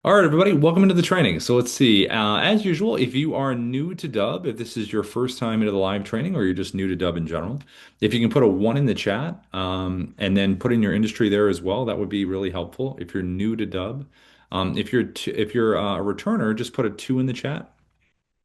All right, everybody, welcome into the training. So let's see. As usual, if you are new to Dubb, if this is your first time into the live training or you're just new to Dubb in general, if you can put a one in the chat and then put in your industry there as well, that would be really helpful. If you're new to Dubb, if you're a returner, just put a two in the chat.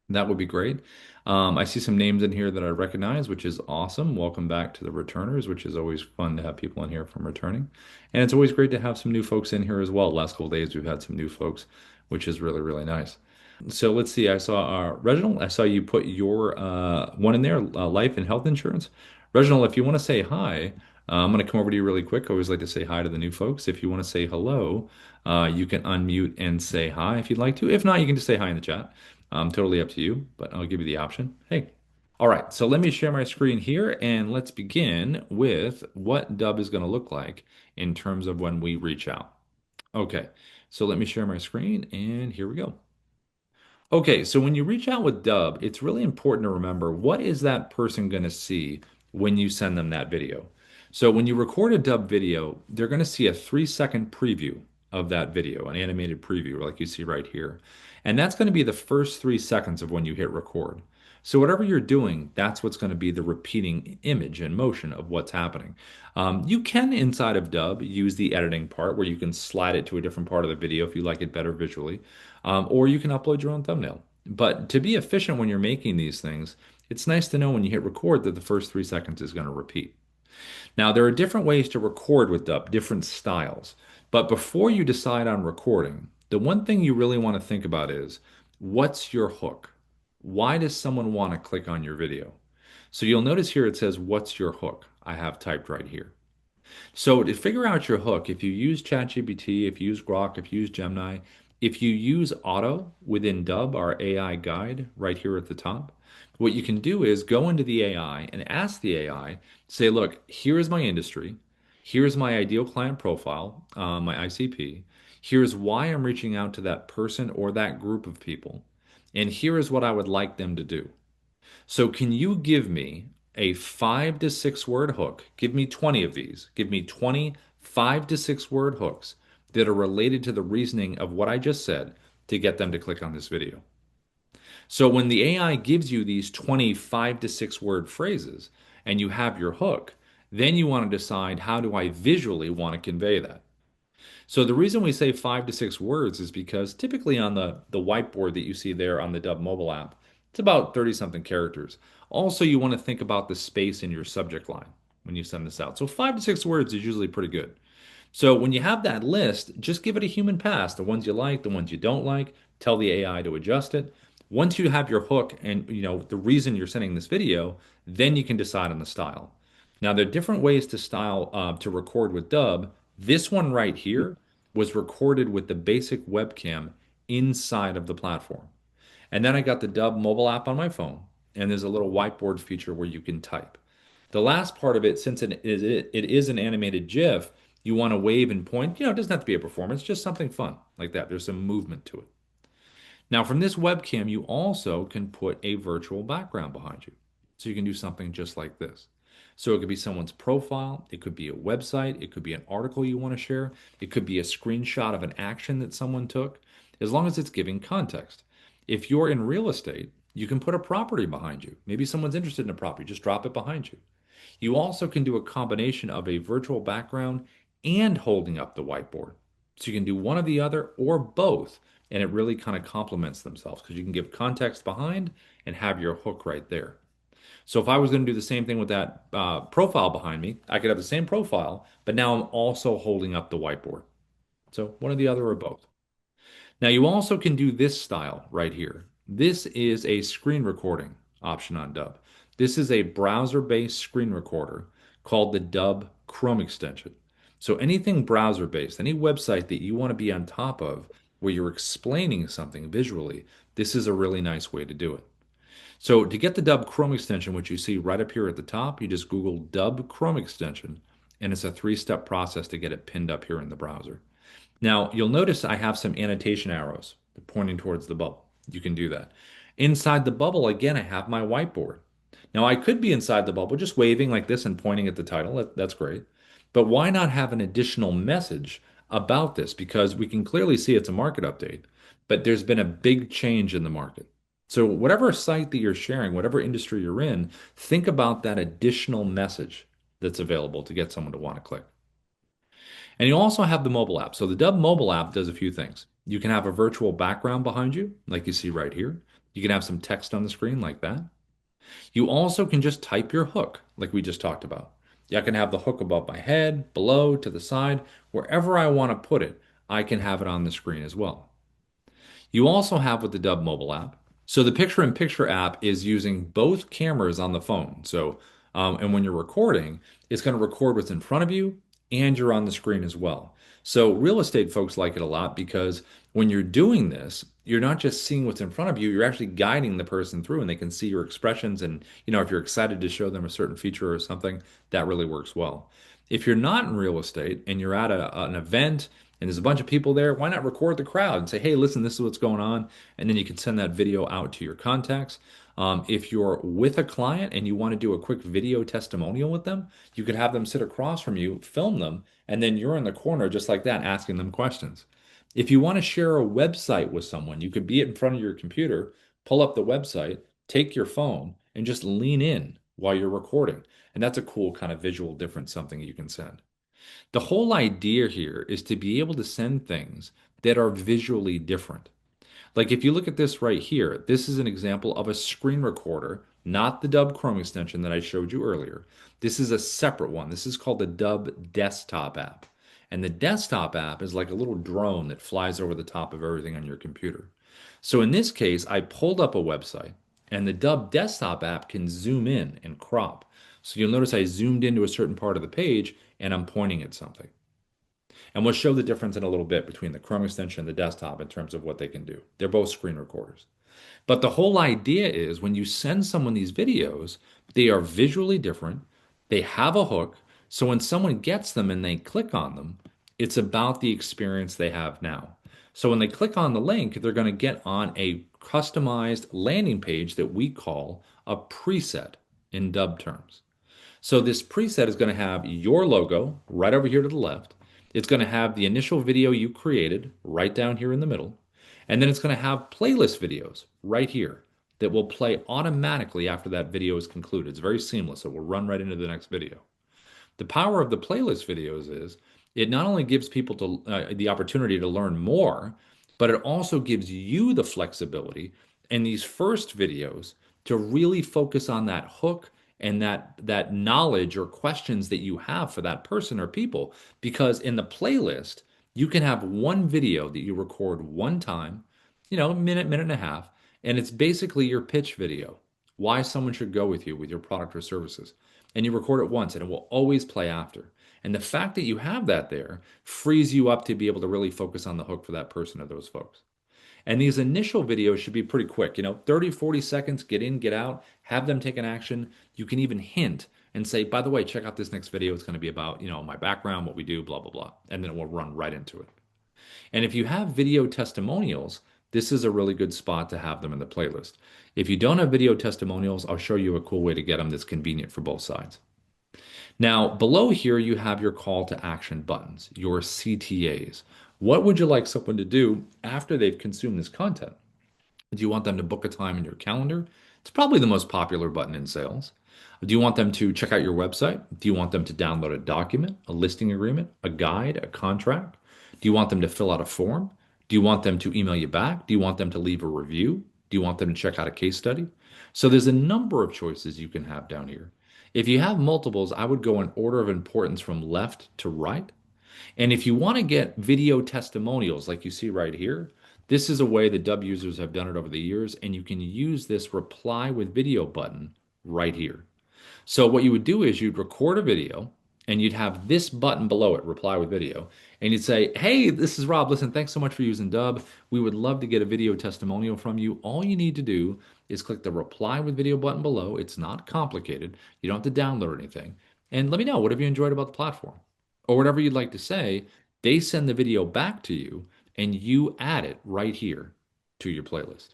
That would be great. I see some names in here that I recognize, which is awesome. Welcome back to the returners, which is always fun to have people in here from returning. And it's always great to have some new folks in here as well. Last couple of days, we've had some new folks, which is really, really nice. So let's see. I saw Reginald. I saw you put your one in there, life and health insurance. Reginald, if you want to say hi, I'm going to come over to you really quick. I always like to say hi to the new folks. If you want to say hello, you can unmute and say hi if you'd like to. If not, you can just say hi in the chat. Totally up to you, but I'll give you the option. Hey. All right, so let me share my screen here and let's begin with what Dubb is going to look like in terms of when we reach out. Okay, so let me share my screen and here we go. Okay, so when you reach out with Dubb, it's really important to remember what is that person going to see when you send them that video. So when you record a Dubb video, they're going to see a 3-second preview of that video, an animated preview like you see right here. And that's going to be the first 3 seconds of when you hit record. So whatever you're doing, that's what's going to be the repeating image and motion of what's happening. You can, inside of Dubb, use the editing part where you can slide it to a different part of the video if you like it better visually, or you can upload your own thumbnail. But to be efficient when you're making these things, it's nice to know when you hit record that the first 3 seconds is going to repeat. Now, there are different ways to record with Dubb, different styles. But before you decide on recording, the one thing you really want to think about is what's your hook? Why does someone want to click on your video? So you'll notice here it says, what's your hook? I have typed right here. So to figure out your hook, if you use ChatGPT, if you use Grok, if you use Gemini, if you use Auto within Dubb, our AI guide right here at the top, what you can do is go into the AI and ask the AI, say, look, here is my industry. Here's my ideal client profile, my ICP. Here's why I'm reaching out to that person or that group of people. And here is what I would like them to do. So can you give me a 5 to 6 word hook? Give me 20 of these. Give me 20 5 to 6 word hooks that are related to the reasoning of what I just said to get them to click on this video. So when the AI gives you these 20 5 to 6 word phrases and you have your hook, then you want to decide how do I visually want to convey that? So the reason we say 5 to 6 words is because typically on the whiteboard that you see there on the Dubb mobile app, it's about 30 something characters. Also, you want to think about the space in your subject line when you send this out. So 5 to 6 words is usually pretty good. So when you have that list, just give it a human pass. The ones you like, the ones you don't like, tell the AI to adjust it. Once you have your hook and the reason you're sending this video, then you can decide on the style. Now there are different ways to style to record with Dubb. This one right here was recorded with the basic webcam inside of the platform. And then I got the Dubb mobile app on my phone, and there's a little whiteboard feature where you can type. The last part of it, since it is an animated GIF, you want to wave and point. It doesn't have to be a performance, just something fun like that. There's some movement to it. Now, from this webcam, you also can put a virtual background behind you. So you can do something just like this. So it could be someone's profile, it could be a website, it could be an article you want to share, it could be a screenshot of an action that someone took, as long as it's giving context. If you're in real estate, you can put a property behind you. Maybe someone's interested in a property, just drop it behind you. You also can do a combination of a virtual background and holding up the whiteboard. So you can do one or the other or both, and it really kind of complements themselves because you can give context behind and have your hook right there. So if I was going to do the same thing with that profile behind me, I could have the same profile, but now I'm also holding up the whiteboard. So one or the other or both. Now you also can do this style right here. This is a screen recording option on Dubb. This is a browser-based screen recorder called the Dubb Chrome extension. So anything browser-based, any website that you want to be on top of where you're explaining something visually, this is a really nice way to do it. So to get the Dubb Chrome extension, which you see right up here at the top, you just Google Dubb Chrome extension, and it's a 3-step process to get it pinned up here in the browser. Now, you'll notice I have some annotation arrows pointing towards the bubble. You can do that. Inside the bubble, again, I have my whiteboard. Now, I could be inside the bubble just waving like this and pointing at the title. That's great. But why not have an additional message about this because we can clearly see it's a market update, but there's been a big change in the market. So, whatever site that you're sharing, whatever industry you're in, think about that additional message that's available to get someone to want to click. And you also have the mobile app. So, the Dubb mobile app does a few things. You can have a virtual background behind you, like you see right here. You can have some text on the screen, like that. You also can just type your hook, like we just talked about. I can have the hook above my head, below, to the side, wherever I want to put it, I can have it on the screen as well. You also have with the Dubb mobile app. So the picture-in-picture app is using both cameras on the phone. So, and when you're recording, it's going to record what's in front of you and you're on the screen as well. So real estate folks like it a lot because when you're doing this, you're not just seeing what's in front of you, you're actually guiding the person through and they can see your expressions. And, if you're excited to show them a certain feature or something, that really works well. If you're not in real estate and you're at an event and there's a bunch of people there, why not record the crowd and say, hey, listen, this is what's going on. And then you can send that video out to your contacts. If you're with a client and you want to do a quick video testimonial with them, you could have them sit across from you, film them, and then you're in the corner just like that, asking them questions. If you want to share a website with someone, you could be in front of your computer, pull up the website, take your phone, and just lean in while you're recording. And that's a cool kind of visual difference, something you can send. The whole idea here is to be able to send things that are visually different. Like if you look at this right here, this is an example of a screen recorder, not the Dubb Chrome extension that I showed you earlier. This is a separate one. This is called the Dubb desktop app. And the desktop app is like a little drone that flies over the top of everything on your computer. So in this case, I pulled up a website and the Dubb desktop app can zoom in and crop. So you'll notice I zoomed into a certain part of the page and I'm pointing at something. And we'll show the difference in a little bit between the Chrome extension and the desktop in terms of what they can do. They're both screen recorders. But the whole idea is when you send someone these videos, they are visually different. They have a hook. So when someone gets them and they click on them, it's about the experience they have now. So when they click on the link, they're going to get on a customized landing page that we call a preset in Dubb terms. So this preset is going to have your logo right over here to the left. It's going to have the initial video you created right down here in the middle. And then it's going to have playlist videos right here that will play automatically after that video is concluded. It's very seamless. It will run right into the next video. The power of the playlist videos is it not only gives people the opportunity to learn more, but it also gives you the flexibility in these first videos to really focus on that hook and that knowledge or questions that you have for that person or people. Because in the playlist, you can have one video that you record one time, a minute, minute and a half, and it's basically your pitch video, why someone should go with you with your product or services. And you record it once and it will always play after. And the fact that you have that there frees you up to be able to really focus on the hook for that person or those folks. And these initial videos should be pretty quick, 30, 40 seconds, get in, get out, have them take an action. You can even hint and say, by the way, check out this next video. It's going to be about, my background, what we do, blah, blah, blah. And then it will run right into it. And if you have video testimonials, this is a really good spot to have them in the playlist. If you don't have video testimonials, I'll show you a cool way to get them that's convenient for both sides. Now, below here, you have your call to action buttons, your CTAs. What would you like someone to do after they've consumed this content? Do you want them to book a time in your calendar? It's probably the most popular button in sales. Do you want them to check out your website? Do you want them to download a document, a listing agreement, a guide, a contract? Do you want them to fill out a form? Do you want them to email you back? Do you want them to leave a review? Do you want them to check out a case study? So there's a number of choices you can have down here. If you have multiples, I would go in order of importance from left to right. And if you want to get video testimonials like you see right here, this is a way that Dubb users have done it over the years, and you can use this reply with video button right here. So what you would do is you'd record a video and you'd have this button below it, reply with video, and you'd say, hey, this is Rob. Listen, thanks so much for using Dubb. We would love to get a video testimonial from you. All you need to do is click the reply with video button below. It's not complicated. You don't have to download anything. And let me know, what have you enjoyed about the platform? Or whatever you'd like to say, they send the video back to you and you add it right here to your playlist.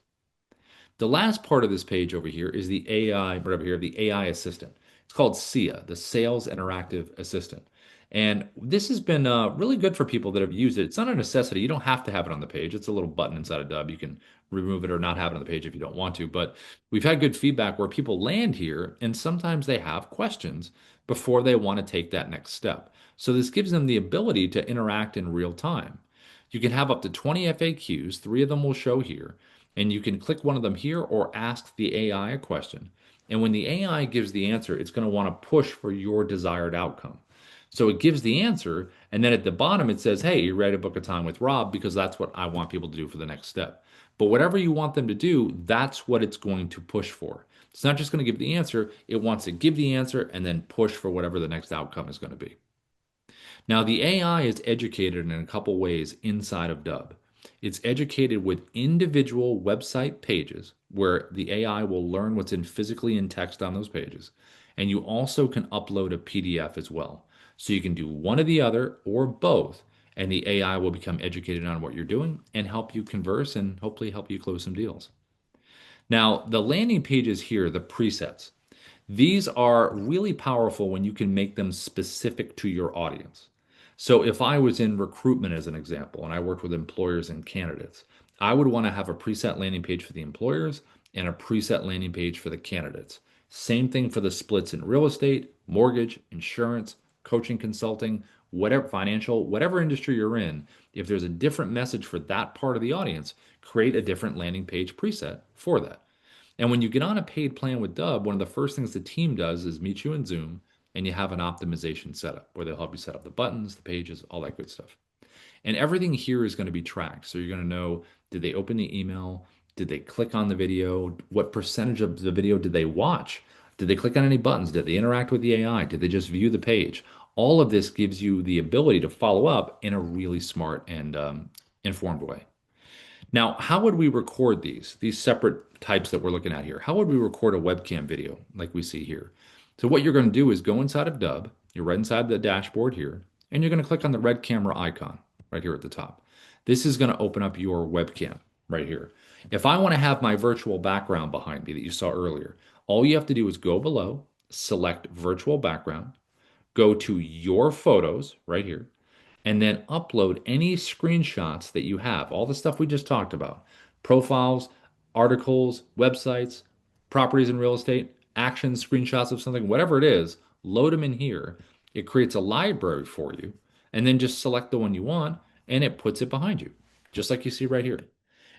The last part of this page over here is the AI, right over here, the AI assistant. It's called SIA, the Sales Interactive Assistant. And this has been really good for people that have used it. It's not a necessity. You don't have to have it on the page. It's a little button inside of Dubb. You can remove it or not have it on the page if you don't want to. But we've had good feedback where people land here and sometimes they have questions before they want to take that next step. So this gives them the ability to interact in real time. You can have up to 20 FAQs, three of them will show here, and you can click one of them here or ask the AI a question. And when the AI gives the answer, it's going to want to push for your desired outcome. So it gives the answer, and then at the bottom it says, "Hey, you ready to book a time with Rob?" Because that's what I want people to do for the next step. But whatever you want them to do, that's what it's going to push for. It's not just going to give the answer, it wants to give the answer and then push for whatever the next outcome is going to be. Now, the AI is educated in a couple ways inside of Dubb. It's educated with individual website pages where the AI will learn what's in physically in text on those pages. And you also can upload a PDF as well. So you can do one or the other or both, and the AI will become educated on what you're doing and help you converse and hopefully help you close some deals. Now, the landing pages here, the presets, these are really powerful when you can make them specific to your audience. So if I was in recruitment as an example, and I worked with employers and candidates, I would want to have a preset landing page for the employers and a preset landing page for the candidates. Same thing for the splits in real estate, mortgage, insurance, coaching, consulting, whatever financial, whatever industry you're in. If there's a different message for that part of the audience, create a different landing page preset for that. And when you get on a paid plan with Dubb, one of the first things the team does is meet you in Zoom and you have an optimization setup where they'll help you set up the buttons, the pages, all that good stuff. And everything here is going to be tracked. So you're going to know, did they open the email? Did they click on the video? What percentage of the video did they watch? Did they click on any buttons? Did they interact with the AI? Did they just view the page? All of this gives you the ability to follow up in a really smart and informed way. Now, how would we record these separate types that we're looking at here? How would we record a webcam video like we see here? So what you're going to do is go inside of Dubb, you're right inside the dashboard here, and you're going to click on the red camera icon right here at the top. This is going to open up your webcam right here. If I want to have my virtual background behind me that you saw earlier, all you have to do is go below, select virtual background, go to your photos right here, and then upload any screenshots that you have, all the stuff we just talked about, profiles, articles, websites, properties in real estate, actions, screenshots of something, whatever it is, load them in here. It creates a library for you, and then just select the one you want, and it puts it behind you, just like you see right here.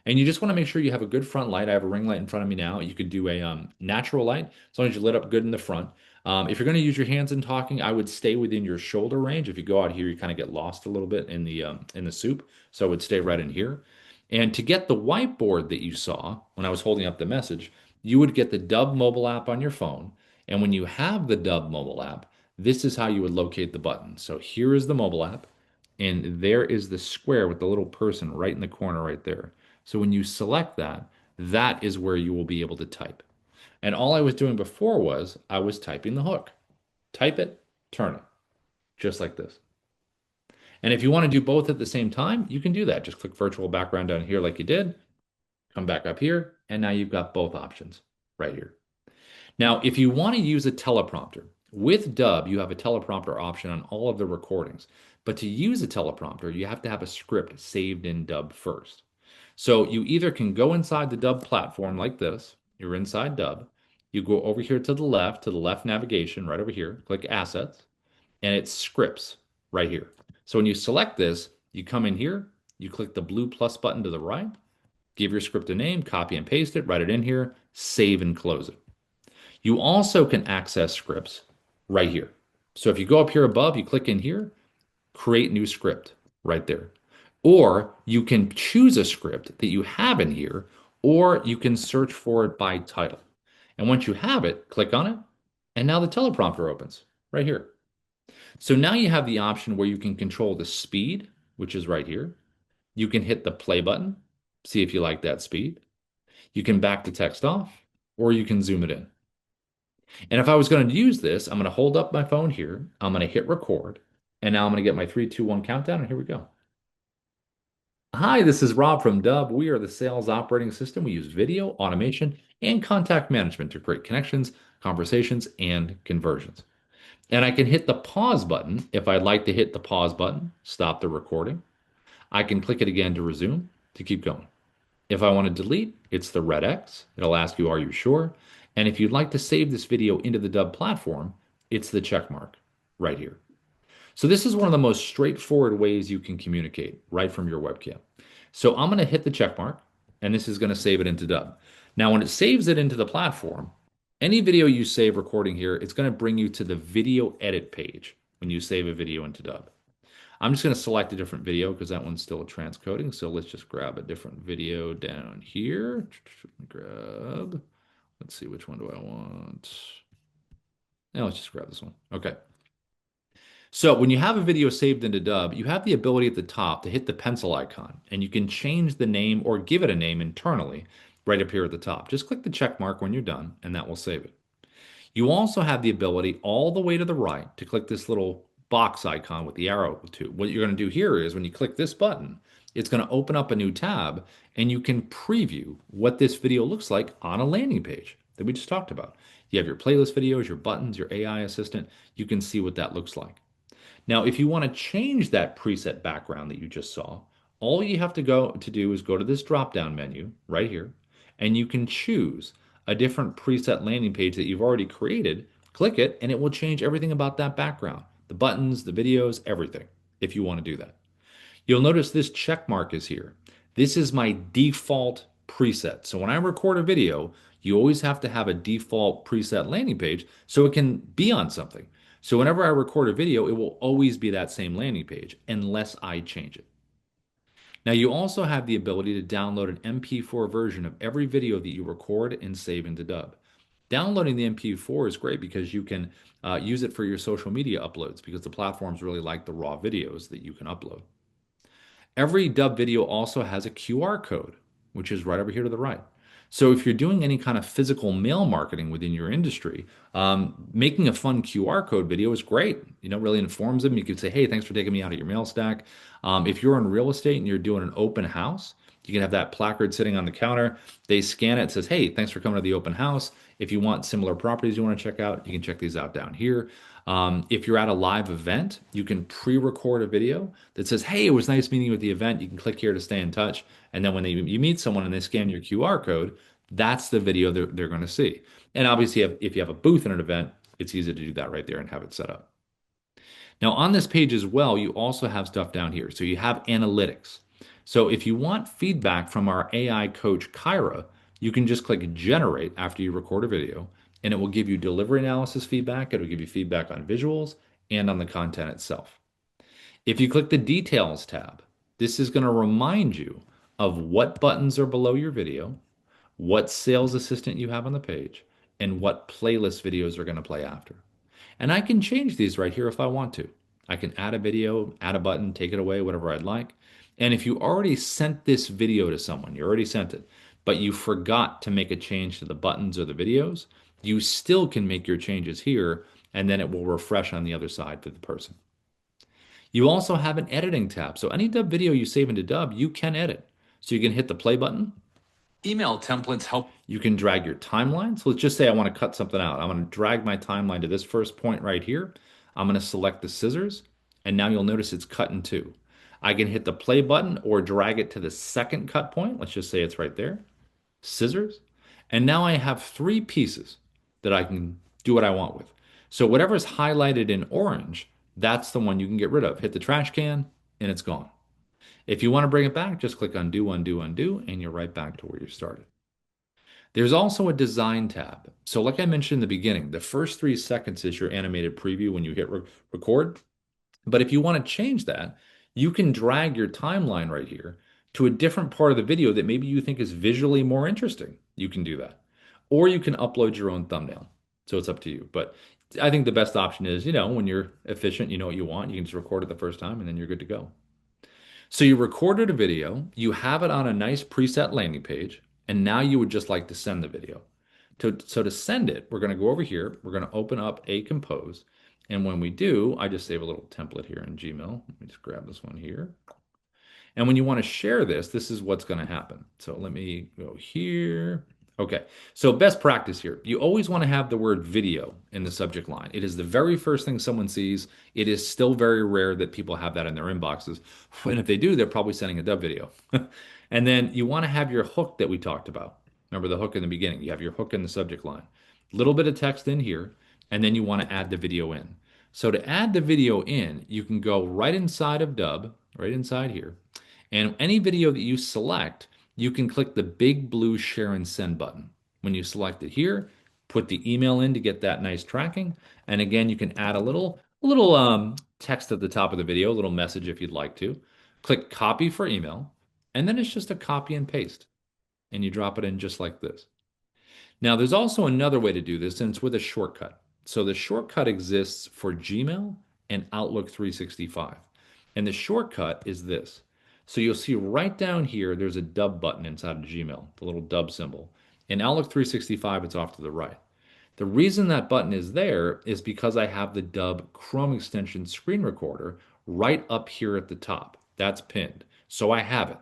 And you just want to make sure you have a good front light. I have a ring light in front of me now. You could do a natural light as long as you lit up good in the front. If you're going to use your hands in talking, I would stay within your shoulder range. If you go out here, you kind of get lost a little bit in the soup. So I would stay right in here. And to get the whiteboard that you saw when I was holding up the message, you would get the Dubb mobile app on your phone. And when you have the Dubb mobile app, this is how you would locate the button. So here is the mobile app, and there is the square with the little person right in the corner right there. So when you select that, that is where you will be able to type. And all I was doing before was I was typing the hook. Type it, turn it, just like this. And if you want to do both at the same time, you can do that. Just click virtual background down here like you did, come back up here, and now you've got both options right here. Now, if you want to use a teleprompter, with Dubb, you have a teleprompter option on all of the recordings. But to use a teleprompter, you have to have a script saved in Dubb first. So you either can go inside the Dubb platform like this. You're inside Dubb. You go over here to the left navigation, right over here, click Assets, and it's Scripts right here. So when you select this, you come in here, you click the blue plus button to the right, give your script a name, copy and paste it, write it in here, save and close it. You also can access scripts right here. So if you go up here above, you click in here, create new script right there. Or you can choose a script that you have in here, or you can search for it by title. And once you have it, click on it, and now the teleprompter opens right here. So now you have the option where you can control the speed, which is right here. You can hit the play button, see if you like that speed. You can back the text off, or you can zoom it in. And if I was going to use this, I'm going to hold up my phone here. I'm going to hit record. And now I'm going to get my 3, 2, 1 countdown. And here we go. Hi, this is Rob from Dubb. We are the sales operating system. We use video, automation, and contact management to create connections, conversations, and conversions. And I can hit the pause button if I'd like to hit the pause button, stop the recording. I can click it again to resume to keep going. If I want to delete, it's the red X. It'll ask you, are you sure? And if you'd like to save this video into the Dubb platform, it's the check mark right here. So this is one of the most straightforward ways you can communicate right from your webcam. So I'm going to hit the check mark, and this is going to save it into Dubb. Now, when it saves it into the platform, any video you save recording here, it's going to bring you to the video edit page when you save a video into Dubb. I'm just going to select a different video because that one's still transcoding. So let's just grab a different video down here. Grab, let's see, which one do I want? Now let's just grab this one. Okay. So when you have a video saved into Dubb, you have the ability at the top to hit the pencil icon, and you can change the name or give it a name internally right up here at the top. Just click the check mark when you're done, and that will save it. You also have the ability all the way to the right to click this little box icon with the arrow to. What you're going to do here is when you click this button, it's going to open up a new tab, and you can preview what this video looks like on a landing page that we just talked about. You have your playlist videos, your buttons, your AI assistant. You can see what that looks like. Now, if you want to change that preset background that you just saw, all you have to go to do is go to this drop-down menu right here, and you can choose a different preset landing page that you've already created. Click it, and it will change everything about that background, the buttons, the videos, everything, if you want to do that. You'll notice this check mark is here. This is my default preset. So when I record a video, you always have to have a default preset landing page so it can be on something. So whenever I record a video, it will always be that same landing page unless I change it. Now you also have the ability to download an MP4 version of every video that you record and save into Dubb. Downloading the MP4 is great because you can use it for your social media uploads because the platforms really like the raw videos that you can upload. Every Dubb video also has a QR code, which is right over here to the right. So if you're doing any kind of physical mail marketing within your industry, making a fun QR code video is great. Really informs them. You could say, "Hey, thanks for taking me out of your mail stack." If you're in real estate and you're doing an open house, you can have that placard sitting on the counter. They scan it, it says, "Hey, thanks for coming to the open house. If you want similar properties you want to check out, you can check these out down here." If you're at a live event, you can pre-record a video that says, "Hey, it was nice meeting you at the event. You can click here to stay in touch." And then when you meet someone and they scan your QR code, that's the video they're going to see. And obviously, if you have a booth in an event, it's easy to do that right there and have it set up. Now, on this page as well, you also have stuff down here. So you have analytics. So if you want feedback from our AI coach, Kyra, you can just click generate after you record a video, and it will give you delivery analysis feedback. It'll give you feedback on visuals and on the content itself. If you click the details tab, this is going to remind you of what buttons are below your video, what sales assistant you have on the page, and what playlist videos are going to play after. And I can change these right here if I want to. I can add a video, add a button, take it away, whatever I'd like. And if you already sent this video to someone, you already sent it, but you forgot to make a change to the buttons or the videos, you still can make your changes here, and then it will refresh on the other side for the person. You also have an editing tab. So any Dubb video you save into Dubb, you can edit. So you can hit the play button. Email templates help. You can drag your timeline. So let's just say I want to cut something out. I'm going to drag my timeline to this first point right here. I'm going to select the scissors, and now you'll notice it's cut in two. I can hit the play button or drag it to the second cut point. Let's just say it's right there. Scissors. And now I have three pieces that I can do what I want with. So whatever's highlighted in orange, that's the one you can get rid of. Hit the trash can, and it's gone. If you want to bring it back, just click undo, undo, undo, and you're right back to where you started. There's also a design tab. So like I mentioned in the beginning, the first 3 seconds is your animated preview when you hit record. But if you want to change that, you can drag your timeline right here to a different part of the video that maybe you think is visually more interesting. You can do that. Or you can upload your own thumbnail. So it's up to you. But I think the best option is, when you're efficient, you know what you want, you can just record it the first time and then you're good to go. So you recorded a video, you have it on a nice preset landing page, and now you would just like to send the video. So to send it, we're going to go over here, we're going to open up a compose, and when we do, I just save a little template here in Gmail. Let me just grab this one here. And when you want to share this, this is what's going to happen. So let me go here. Okay, so best practice here. You always want to have the word video in the subject line. It is the very first thing someone sees. It is still very rare that people have that in their inboxes. And if they do, they're probably sending a Dubb video. And then you want to have your hook that we talked about. Remember the hook in the beginning. You have your hook in the subject line. Little bit of text in here, and then you want to add the video in. So to add the video in, you can go right inside of Dubb, right inside here, and any video that you select, you can click the big blue share and send button. When you select it here, put the email in to get that nice tracking. And again, you can add a little text at the top of the video, a little message if you'd like to. Click copy for email, and then it's just a copy and paste. And you drop it in just like this. Now, there's also another way to do this, and it's with a shortcut. So the shortcut exists for Gmail and Outlook 365. And the shortcut is this. So you'll see right down here, there's a Dubb button inside of Gmail, the little Dubb symbol. In Outlook 365, it's off to the right. The reason that button is there is because I have the Dubb Chrome extension screen recorder right up here at the top. That's pinned. So I have it.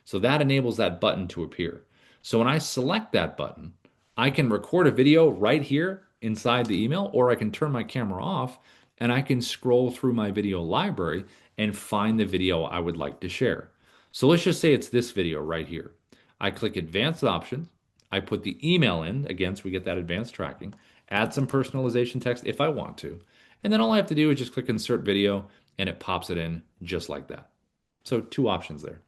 So that enables that button to appear. So when I select that button, I can record a video right here inside the email, or I can turn my camera off and I can scroll through my video library and find the video I would like to share. So let's just say it's this video right here. I click advanced options. I put the email in again, so we get that advanced tracking, add some personalization text if I want to. And then all I have to do is just click insert video and it pops it in just like that. So two options there.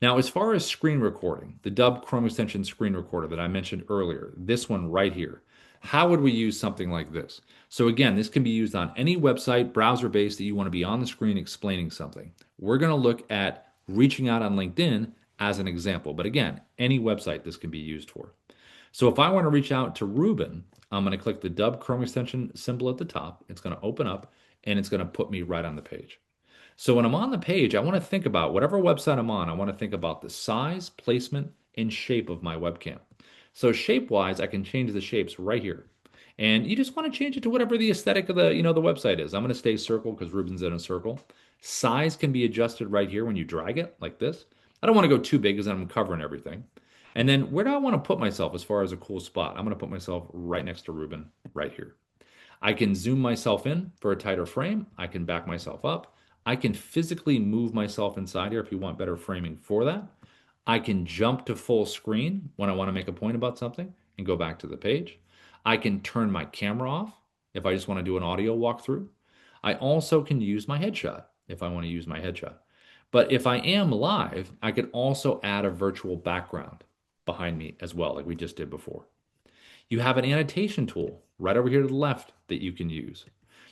Now, as far as screen recording, the Dubb Chrome extension screen recorder that I mentioned earlier, this one right here, how would we use something like this? So again, this can be used on any website, browser-based that you want to be on the screen explaining something. We're going to look at reaching out on LinkedIn as an example, but again, any website this can be used for. So if I want to reach out to Ruben, I'm going to click the Dubb Chrome extension symbol at the top. It's going to open up and it's going to put me right on the page. So when I'm on the page, I want to think about whatever website I'm on, I want to think about the size, placement, and shape of my webcam. So shape-wise, I can change the shapes right here. And you just want to change it to whatever the aesthetic of the website is. I'm going to stay circle because Ruben's in a circle. Size can be adjusted right here when you drag it like this. I don't want to go too big because I'm covering everything. And then where do I want to put myself as far as a cool spot? I'm going to put myself right next to Ruben right here. I can zoom myself in for a tighter frame. I can back myself up. I can physically move myself inside here if you want better framing for that. I can jump to full screen when I want to make a point about something and go back to the page. I can turn my camera off if I just want to do an audio walkthrough. I also can use my headshot if I want to use my headshot. But if I am live, I could also add a virtual background behind me as well, like we just did before. You have an annotation tool right over here to the left that you can use.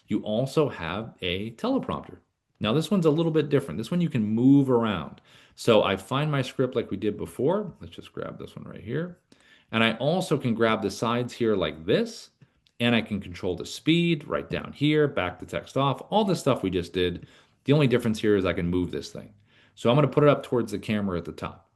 You also have a teleprompter. Now this one's a little bit different. This one you can move around. So I find my script like we did before. Let's just grab this one right here. And I also can grab the sides here like this, and I can control the speed right down here, back the text off, all the stuff we just did. The only difference here is I can move this thing. So I'm going to put it up towards the camera at the top.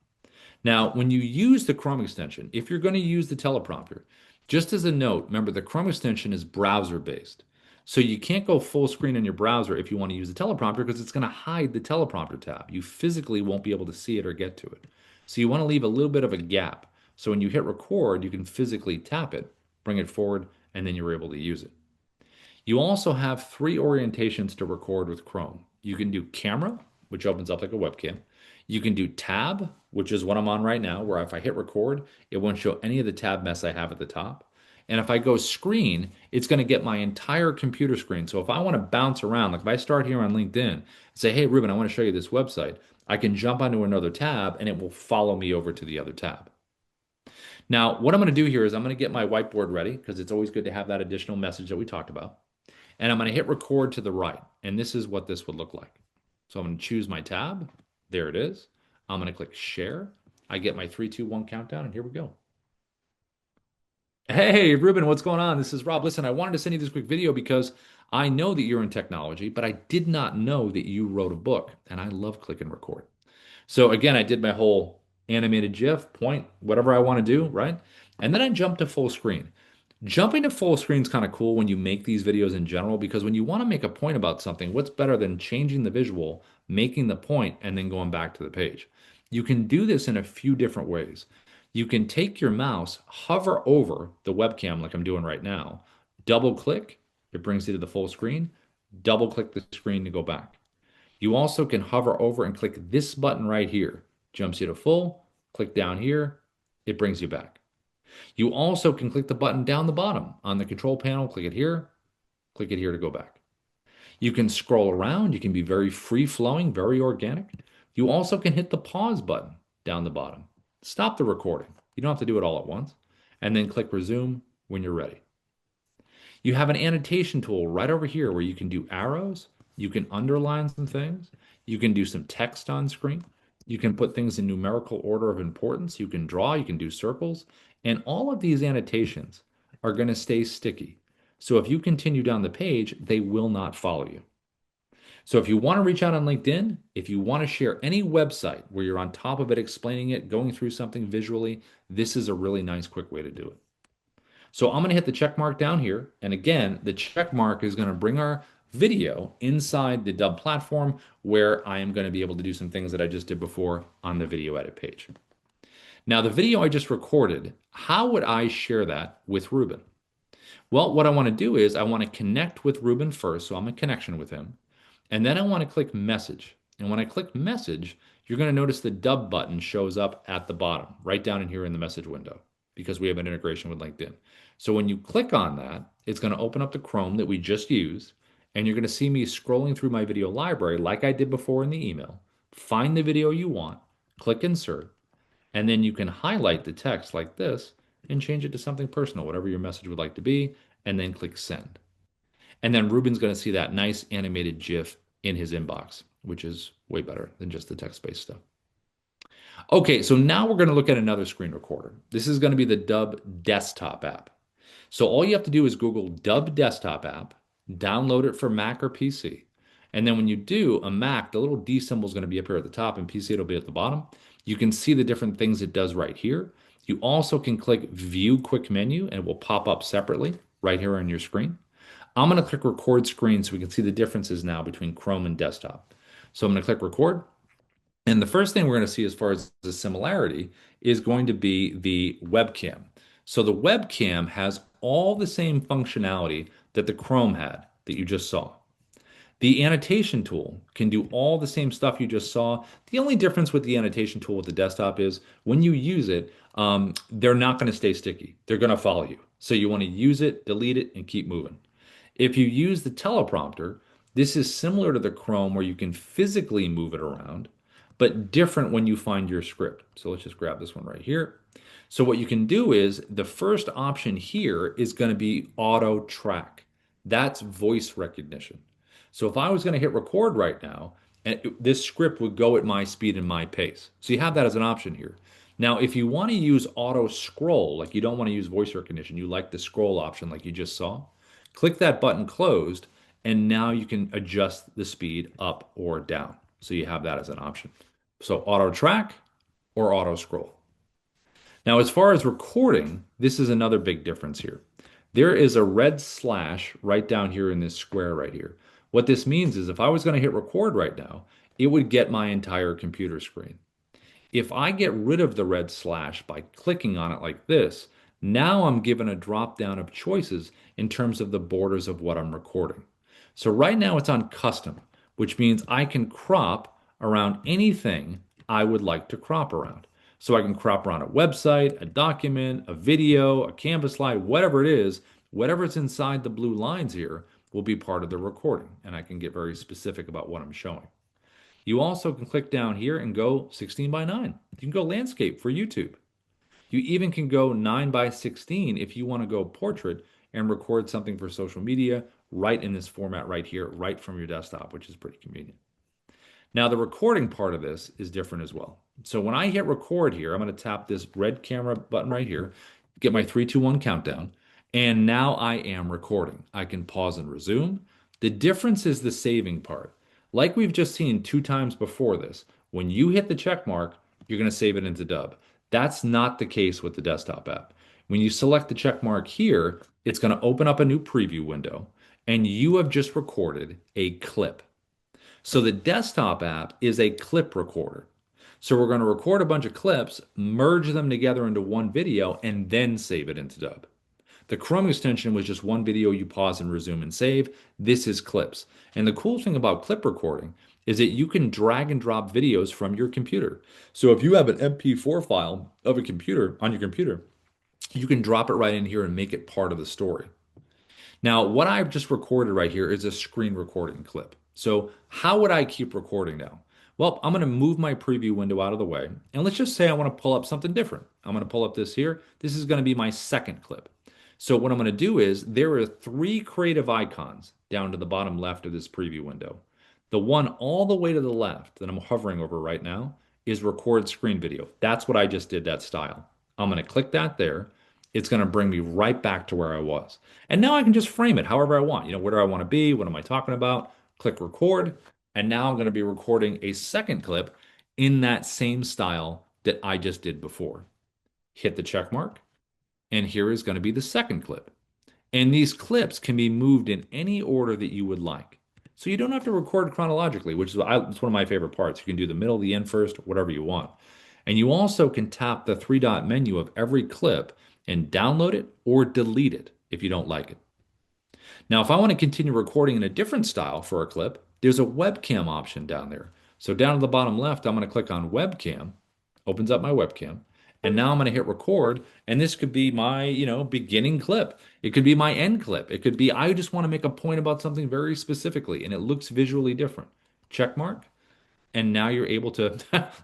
Now, when you use the Chrome extension, if you're going to use the teleprompter, just as a note, remember the Chrome extension is browser based. So you can't go full screen in your browser if you want to use the teleprompter because it's going to hide the teleprompter tab. You physically won't be able to see it or get to it. So you want to leave a little bit of a gap. So when you hit record, you can physically tap it, bring it forward, and then you're able to use it. You also have three orientations to record with Chrome. You can do camera, which opens up like a webcam. You can do tab, which is what I'm on right now, where if I hit record, it won't show any of the tab mess I have at the top. And if I go screen, it's going to get my entire computer screen. So if I want to bounce around, like if I start here on LinkedIn and say, hey, Ruben, I want to show you this website, I can jump onto another tab and it will follow me over to the other tab. Now, what I'm going to do here is I'm going to get my whiteboard ready because it's always good to have that additional message that we talked about. And I'm going to hit record to the right. And this is what this would look like. So I'm going to choose my tab. There it is. I'm going to click share. I get my 3, 2, 1 countdown, and here we go. Hey, Ruben, what's going on? This is Rob. Listen, I wanted to send you this quick video because I know that you're in technology, but I did not know that you wrote a book, and I love click and record. So again, I did my whole animated GIF, point, whatever I want to do, right? And then I jumped to full screen. Jumping to full screen is kind of cool when you make these videos in general, because when you want to make a point about something, what's better than changing the visual, making the point, and then going back to the page? You can do this in a few different ways. You can take your mouse, hover over the webcam like I'm doing right now, double click, it brings you to the full screen, double click the screen to go back. You also can hover over and click this button right here, jumps you to full, click down here, it brings you back. You also can click the button down the bottom on the control panel, click it here to go back. You can scroll around, you can be very free flowing, very organic. You also can hit the pause button down the bottom. Stop the recording. You don't have to do it all at once. And then click resume when you're ready. You have an annotation tool right over here where you can do arrows, you can underline some things, you can do some text on screen, you can put things in numerical order of importance, you can draw, you can do circles, and all of these annotations are going to stay sticky. So if you continue down the page, they will not follow you. So if you want to reach out on LinkedIn, if you want to share any website where you're on top of it, explaining it, going through something visually, this is a really nice, quick way to do it. So I'm going to hit the check mark down here. And again, the check mark is going to bring our video inside the Dubb platform where I am going to be able to do some things that I just did before on the video edit page. Now, the video I just recorded, how would I share that with Ruben? Well, what I want to do is I want to connect with Ruben first, so I'm in connection with him. And then I want to click message. And when I click message, you're going to notice the Dubb button shows up at the bottom, right down in here in the message window, because we have an integration with LinkedIn. So when you click on that, it's going to open up the Chrome that we just used, and you're going to see me scrolling through my video library like I did before in the email. Find the video you want, click insert, and then you can highlight the text like this and change it to something personal, whatever your message would like to be, and then click send. And then Ruben's going to see that nice animated GIF in his inbox, which is way better than just the text-based stuff. Okay, so now we're going to look at another screen recorder. This is going to be the Dubb desktop app. So all you have to do is Google Dubb desktop app, download it for Mac or PC. And then when you do a Mac, the little D symbol is going to be up here at the top, and PC it'll be at the bottom. You can see the different things it does right here. You also can click View Quick Menu, and it will pop up separately right here on your screen. I'm going to click Record Screen so we can see the differences now between Chrome and desktop. So I'm going to click Record. And the first thing we're going to see as far as the similarity is going to be the webcam. So the webcam has all the same functionality that the Chrome had that you just saw. The annotation tool can do all the same stuff you just saw. The only difference with the annotation tool with the desktop is when you use it, they're not going to stay sticky. They're going to follow you. So you want to use it, delete it, and keep moving. If you use the teleprompter, this is similar to the Chrome where you can physically move it around, but different when you find your script. So let's just grab this one right here. So what you can do is the first option here is going to be auto track. That's voice recognition. So if I was going to hit record right now, this script would go at my speed and my pace. So you have that as an option here. Now, if you want to use auto scroll, like you don't want to use voice recognition, you like the scroll option like you just saw, click that button closed, and now you can adjust the speed up or down. So you have that as an option. So auto track or auto scroll. Now, as far as recording, this is another big difference here. There is a red slash right down here in this square right here. What this means is if I was going to hit record right now, it would get my entire computer screen. If I get rid of the red slash by clicking on it like this, now I'm given a drop down of choices in terms of the borders of what I'm recording. So right now it's on custom, which means I can crop around anything I would like to crop around. So I can crop around a website, a document, a video, a Canvas slide, whatever it is, whatever's inside the blue lines here will be part of the recording. And I can get very specific about what I'm showing. You also can click down here and go 16 by 9. You can go landscape for YouTube. You even can go 9 by 16 if you want to go portrait and record something for social media right in this format right here, right from your desktop, which is pretty convenient. Now, the recording part of this is different as well. So when I hit record here, I'm going to tap this red camera button right here, get my 3, 2, 1 countdown, and now I am recording. I can pause and resume. The difference is the saving part. Like we've just seen 2 times before this, when you hit the check mark, you're going to save it into Dubb. That's not the case with the desktop app. When you select the check mark here, it's going to open up a new preview window, and you have just recorded a clip. So the desktop app is a clip recorder. So we're going to record a bunch of clips, merge them together into one video, and then save it into Dubb. The Chrome extension was just one video you pause and resume and save. This is clips. And the cool thing about clip recording is that you can drag and drop videos from your computer. So if you have an MP4 file of a computer on your computer, you can drop it right in here and make it part of the story. Now, what I've just recorded right here is a screen recording clip. So how would I keep recording now? Well, I'm going to move my preview window out of the way. And let's just say I want to pull up something different. I'm going to pull up this here. This is going to be my second clip. So what I'm going to do is there are three creative icons down to the bottom left of this preview window. The one all the way to the left that I'm hovering over right now is record screen video. That's what I just did, that style. I'm going to click that there. It's going to bring me right back to where I was. And now I can just frame it however I want. Where do I want to be? What am I talking about? Click record. And now I'm going to be recording a second clip in that same style that I just did before. Hit the check mark. And here is going to be the second clip. And these clips can be moved in any order that you would like. So you don't have to record chronologically, which is it's one of my favorite parts. You can do the middle, the end first, whatever you want. And you also can tap the three dot menu of every clip and download it or delete it if you don't like it. Now, if I want to continue recording in a different style for a clip, there's a webcam option down there. So down at the bottom left, I'm going to click on webcam, opens up my webcam, and now I'm going to hit record, and this could be my, beginning clip. It could be my end clip. It could be I just want to make a point about something very specifically, and it looks visually different. Check mark and now you're able to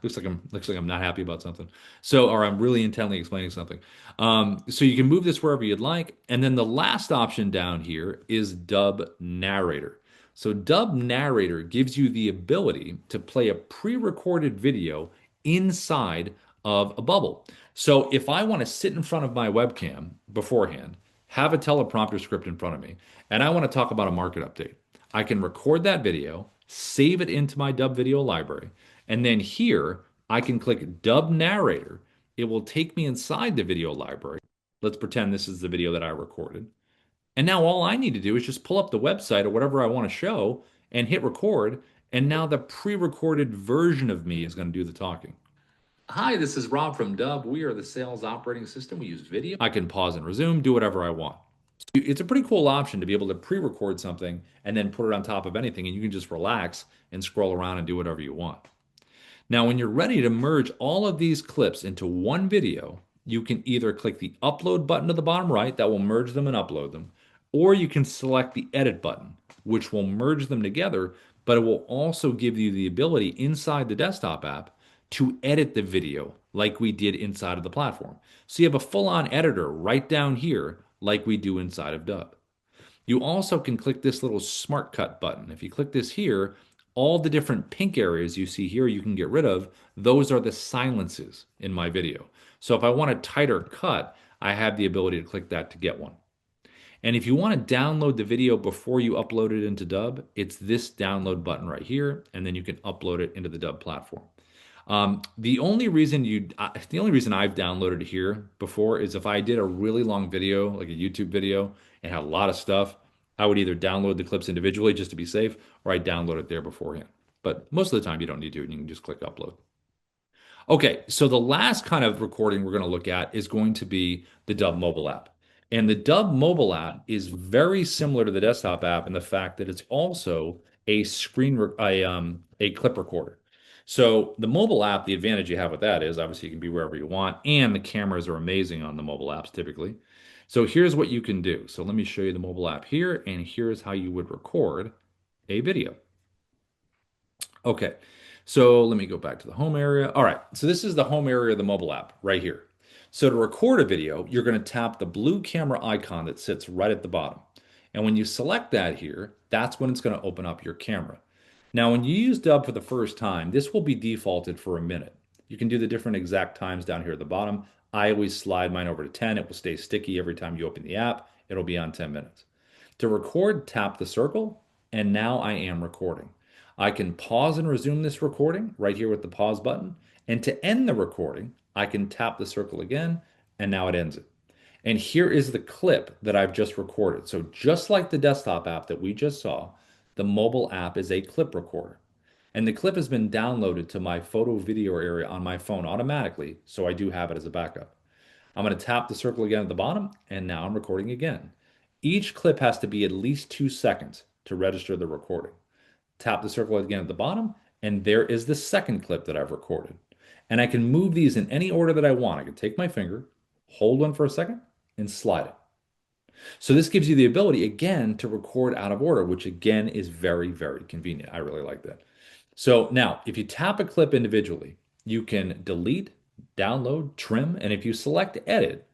looks like I'm not happy about something, so or I'm really intently explaining something. So you can move this wherever you'd like, and then the last option down here is Dubb Narrator. So Dubb Narrator gives you the ability to play a pre-recorded video inside of a bubble. So if I want to sit in front of my webcam beforehand, have a teleprompter script in front of me, and I want to talk about a market update, I can record that video, save it into my Dubb video library, and then here I can click Dubb Narrator. It will take me inside the video library. Let's pretend this is the video that I recorded. And now all I need to do is just pull up the website or whatever I want to show and hit record. And now the pre-recorded version of me is going to do the talking. Hi, this is Rob from Dubb. We are the sales operating system. We use video. I can pause and resume, do whatever I want. It's a pretty cool option to be able to pre-record something and then put it on top of anything, and you can just relax and scroll around and do whatever you want. Now, when you're ready to merge all of these clips into one video, you can either click the upload button to the bottom right, that will merge them and upload them, or you can select the edit button, which will merge them together, but it will also give you the ability inside the desktop app to edit the video like we did inside of the platform. So you have a full-on editor right down here like we do inside of Dubb. You also can click this little Smart Cut button. If you click this here, all the different pink areas you see here you can get rid of. Those are the silences in my video. So if I want a tighter cut, I have the ability to click that to get one. And if you want to download the video before you upload it into Dubb, it's this download button right here, and then you can upload it into the Dubb platform. The only reason I've downloaded it here before is if I did a really long video, like a YouTube video, and had a lot of stuff, I would either download the clips individually just to be safe, or I'd download it there beforehand. But most of the time, you don't need to, and you can just click upload. Okay, so the last kind of recording we're going to look at is going to be the Dubb mobile app. And the Dubb mobile app is very similar to the desktop app in the fact that it's also a clip recorder. So the mobile app, the advantage you have with that is obviously you can be wherever you want, and the cameras are amazing on the mobile apps typically. So here's what you can do. So let me show you the mobile app here, and here's how you would record a video. Okay, so let me go back to the home area. All right, so this is the home area of the mobile app right here. So to record a video, you're going to tap the blue camera icon that sits right at the bottom. And when you select that here, that's when it's going to open up your camera. Now, when you use Dubb for the first time, this will be defaulted for a minute. You can do the different exact times down here at the bottom. I always slide mine over to 10. It will stay sticky every time you open the app. It'll be on 10 minutes. To record, tap the circle, and now I am recording. I can pause and resume this recording right here with the pause button. And to end the recording, I can tap the circle again, and now it ends it. And here is the clip that I've just recorded. So just like the desktop app that we just saw, the mobile app is a clip recorder. And the clip has been downloaded to my photo video area on my phone automatically, so I do have it as a backup. I'm going to tap the circle again at the bottom, and now I'm recording again. Each clip has to be at least 2 seconds to register the recording. Tap the circle again at the bottom, and there is the second clip that I've recorded. And I can move these in any order that I want. I can take my finger, hold one for a second, and slide it. So this gives you the ability, again, to record out of order, which again is very, very convenient. I really like that. So now, if you tap a clip individually, you can delete, download, trim, and if you select edit,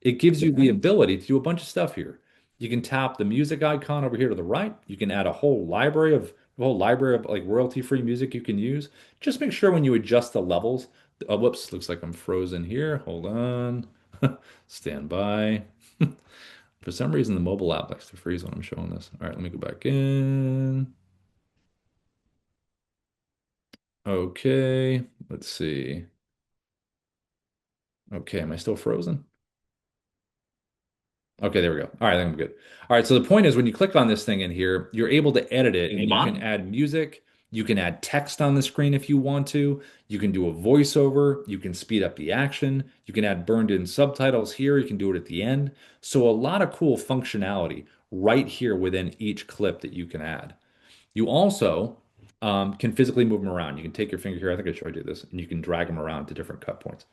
it gives you the ability to do a bunch of stuff here. You can tap the music icon over here to the right. You can add a whole library of like royalty-free music you can use. Just make sure when you adjust the levels. Oh, whoops, looks like I'm frozen here. Hold on. Stand by. For some reason, the mobile app likes to freeze when I'm showing this. All right, let me go back in. Okay, let's see. Okay, am I still frozen? Okay, there we go. All right, I think I'm good. All right, so the point is when you click on this thing in here, you're able to edit it and you can add music, you can add text on the screen if you want to, you can do a voiceover, you can speed up the action, you can add burned in subtitles here, you can do it at the end. So a lot of cool functionality right here within each clip that you can add. You also can physically move them around. You can take your finger here, I think I showed you this, and you can drag them around to different cut points.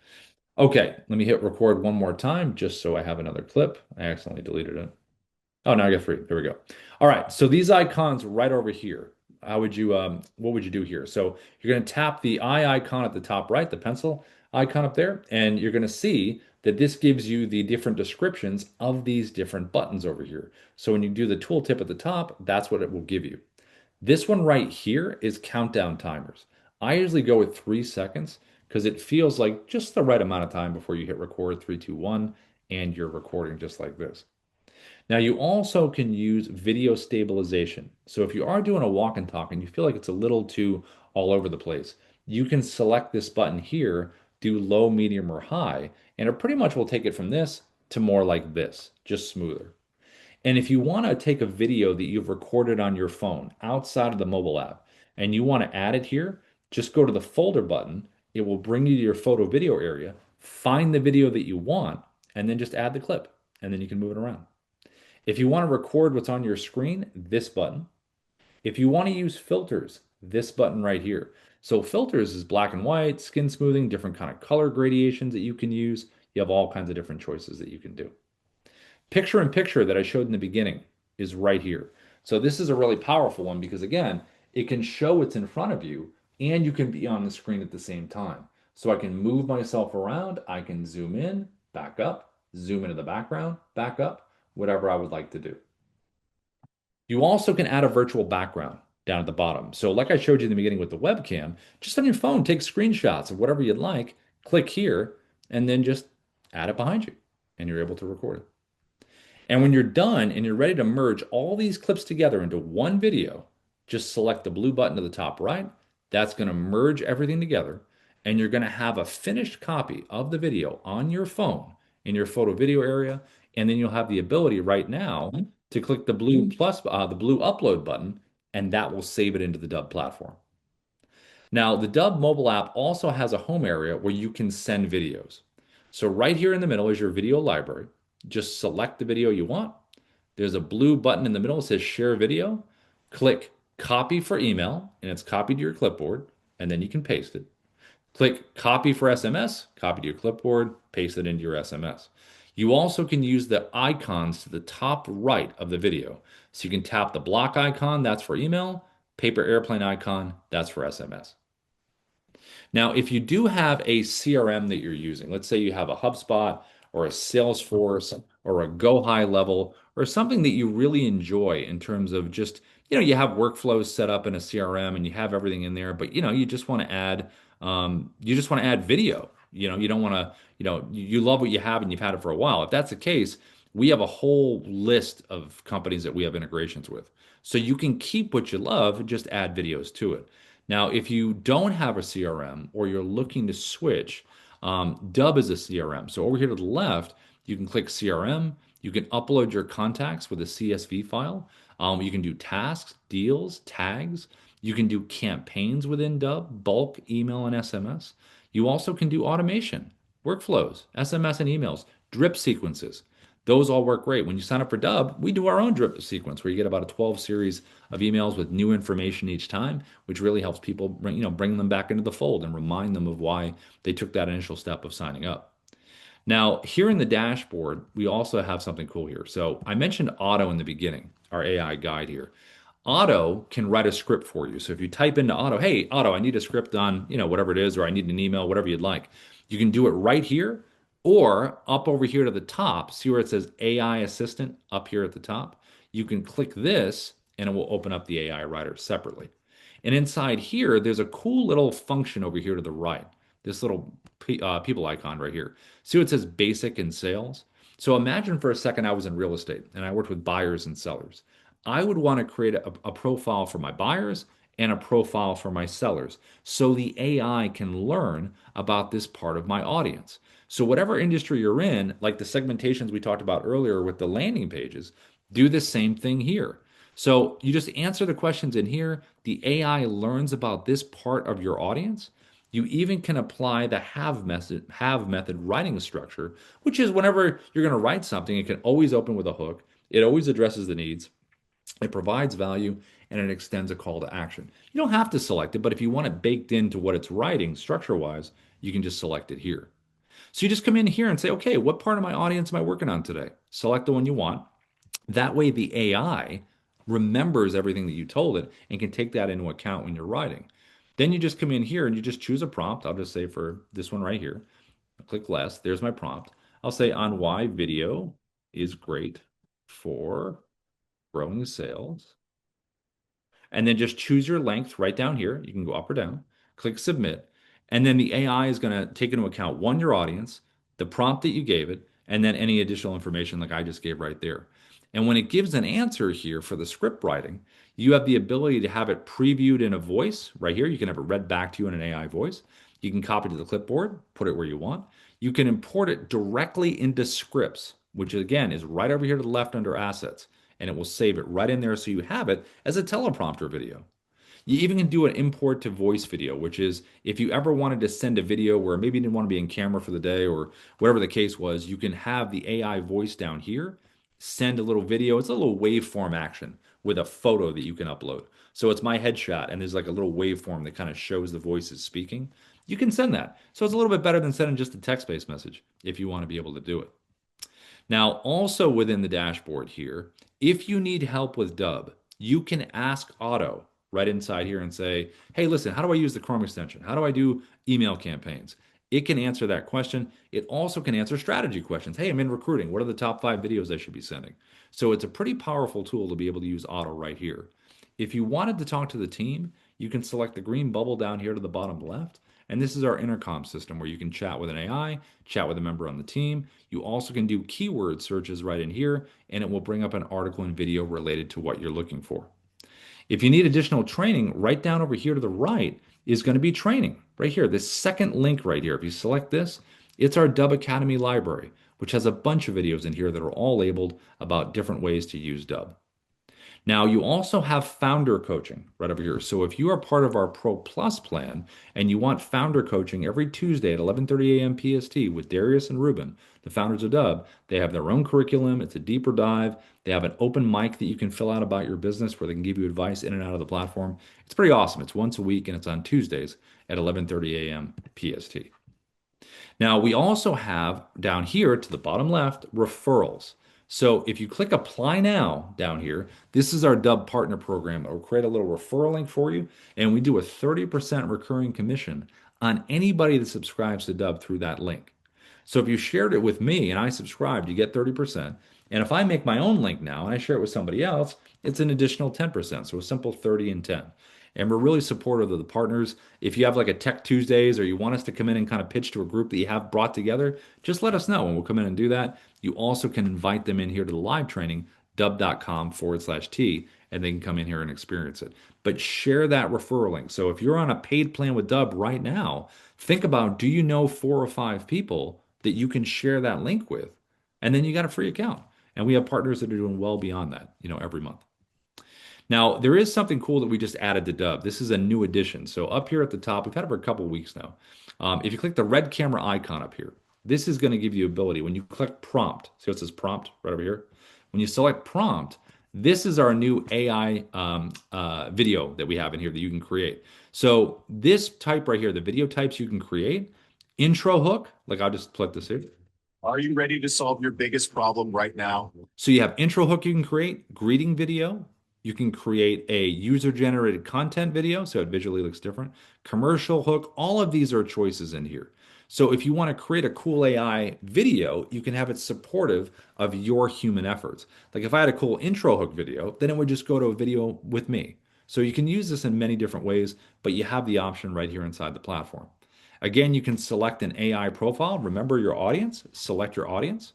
Okay, let me hit record one more time just so I have another clip. I accidentally deleted it. Oh, now I got three. There we go. All right, so these icons right over here. What would you do here? So you're going to tap the eye icon at the top right, the pencil icon up there, and you're going to see that this gives you the different descriptions of these different buttons over here. So when you do the tooltip at the top, that's what it will give you. This one right here is countdown timers. I usually go with 3 seconds because it feels like just the right amount of time before you hit record 3, 2, 1, and you're recording just like this. Now, you also can use video stabilization. So if you are doing a walk and talk and you feel like it's a little too all over the place, you can select this button here, do low, medium, or high, and it pretty much will take it from this to more like this, just smoother. And if you want to take a video that you've recorded on your phone outside of the mobile app and you want to add it here, just go to the folder button. It will bring you to your photo video area, find the video that you want, and then just add the clip, and then you can move it around. If you want to record what's on your screen, this button. If you want to use filters, this button right here. So filters is black and white, skin smoothing, different kind of color gradations that you can use. You have all kinds of different choices that you can do. Picture in picture that I showed in the beginning is right here. So this is a really powerful one because again, it can show what's in front of you and you can be on the screen at the same time. So I can move myself around, I can zoom in, back up, zoom into the background, back up, whatever I would like to do. You also can add a virtual background down at the bottom. So like I showed you in the beginning with the webcam, just on your phone, take screenshots of whatever you'd like, click here, and then just add it behind you, and you're able to record it. And when you're done and you're ready to merge all these clips together into one video, just select the blue button to the top right. That's going to merge everything together. And you're going to have a finished copy of the video on your phone in your photo video area. And then you'll have the ability right now to click the blue upload button, and that will save it into the Dubb platform. Now, the Dubb mobile app also has a home area where you can send videos. So right here in the middle is your video library. Just select the video you want. There's a blue button in the middle that says share video. Click copy for email, and it's copied to your clipboard, and then you can paste it. Click copy for SMS, copy to your clipboard, paste it into your SMS. You also can use the icons to the top right of the video. So you can tap the block icon, that's for email, paper airplane icon, that's for SMS. Now, if you do have a CRM that you're using, let's say you have a HubSpot or a Salesforce or a Go High Level or something that you really enjoy in terms of just, you have workflows set up in a CRM and you have everything in there, but you just want to add video. You don't want to, you love what you have and you've had it for a while. If that's the case, we have a whole list of companies that we have integrations with. So you can keep what you love and just add videos to it. Now, if you don't have a CRM or you're looking to switch, Dubb is a CRM. So over here to the left, you can click CRM. You can upload your contacts with a CSV file. You can do tasks, deals, tags. You can do campaigns within Dubb, bulk email and SMS. You also can do automation, workflows, SMS and emails, drip sequences. Those all work great. When you sign up for Dubb, we do our own drip sequence where you get about a 12 series of emails with new information each time, which really helps people bring them back into the fold and remind them of why they took that initial step of signing up. Now, here in the dashboard, we also have something cool here. So I mentioned Auto in the beginning, our AI guide here. Auto can write a script for you. So if you type into Auto, hey, Auto, I need a script on, whatever it is, or I need an email, whatever you'd like, you can do it right here or up over here to the top. See where it says AI Assistant up here at the top? You can click this and it will open up the AI writer separately. And inside here, there's a cool little function over here to the right. This little people icon right here. See what it says basic and sales? So imagine for a second I was in real estate and I worked with buyers and sellers. I would want to create a profile for my buyers and a profile for my sellers so the AI can learn about this part of my audience. So, whatever industry you're in, like the segmentations we talked about earlier with the landing pages, do the same thing here. So, you just answer the questions in here. The AI learns about this part of your audience. You even can apply the have method writing structure, which is whenever you're going to write something, it can always open with a hook. It always addresses the needs. It provides value and it extends a call to action. You don't have to select it, but if you want it baked into what it's writing structure wise, you can just select it here. So you just come in here and say, okay, what part of my audience am I working on today? Select the one you want. That way, the AI remembers everything that you told it and can take that into account when you're writing. Then you just come in here and you just choose a prompt. I'll just say for this one right here, I'll click less. There's my prompt. I'll say on why video is great for growing sales, and then just choose your length right down here. You can go up or down, click submit, and then the AI is going to take into account one, your audience, the prompt that you gave it, and then any additional information like I just gave right there. And when it gives an answer here for the script writing, you have the ability to have it previewed in a voice right here. You can have it read back to you in an AI voice. You can copy to the clipboard, put it where you want. You can import it directly into scripts, which again is right over here to the left under assets, and it will save it right in there so you have it as a teleprompter video. You even can do an import to voice video, which is if you ever wanted to send a video where maybe you didn't want to be in camera for the day or whatever the case was, you can have the AI voice down here, send a little video. It's a little waveform action with a photo that you can upload. So it's my headshot, and there's like a little waveform that kind of shows the voices speaking. You can send that. So it's a little bit better than sending just a text-based message if you want to be able to do it. Now, also within the dashboard here, if you need help with Dubb, you can ask Auto right inside here and say, hey, listen, how do I use the Chrome extension? How do I do email campaigns? It can answer that question. It also can answer strategy questions. Hey, I'm in recruiting. What are the top 5 videos I should be sending? So it's a pretty powerful tool to be able to use Auto right here. If you wanted to talk to the team, you can select the green bubble down here to the bottom left. And this is our intercom system where you can chat with an AI, chat with a member on the team. You also can do keyword searches right in here, and it will bring up an article and video related to what you're looking for. If you need additional training, right down over here to the right is going to be training right here. This second link right here. If you select this, it's our Dubb Academy library, which has a bunch of videos in here that are all labeled about different ways to use Dubb. Now, you also have founder coaching right over here. So if you are part of our Pro Plus plan and you want founder coaching every Tuesday at 11:30 a.m. PST with Darius and Ruben, the founders of Dubb, they have their own curriculum. It's a deeper dive. They have an open mic that you can fill out about your business where they can give you advice in and out of the platform. It's pretty awesome. It's once a week and it's on Tuesdays at 11:30 a.m. PST. Now, we also have down here to the bottom left referrals. So if you click apply now down here, this is our Dubb partner program. It will create a little referral link for you, and we do a 30% recurring commission on anybody that subscribes to Dubb through that link. So if you shared it with me and I subscribed, you get 30%. And if I make my own link now and I share it with somebody else, it's an additional 10%. So a simple 30 and 10. And we're really supportive of the partners. If you have like a Tech Tuesdays or you want us to come in and kind of pitch to a group that you have brought together, just let us know and we'll come in and do that. You also can invite them in here to the live training, dubb.com/T, and they can come in here and experience it. But share that referral link. So if you're on a paid plan with Dubb right now, think about, do you know 4 or 5 people that you can share that link with? And then you got a free account. And we have partners that are doing well beyond that, every month. Now, there is something cool that we just added to Dubb. This is a new addition. So up here at the top, we've had it for a couple of weeks now. If you click the red camera icon up here, this is going to give you ability. When you click prompt, see what it says prompt right over here? When you select prompt, this is our new AI video that we have in here that you can create. So this type right here, the video types you can create, intro hook, like I'll just put this here. Are you ready to solve your biggest problem right now? So you have intro hook you can create, greeting video. You can create a user-generated content video, so it visually looks different. Commercial hook, all of these are choices in here. So if you want to create a cool AI video, you can have it supportive of your human efforts. Like if I had a cool intro hook video, then it would just go to a video with me. So you can use this in many different ways, but you have the option right here inside the platform. Again, you can select an AI profile. Remember your audience, select your audience,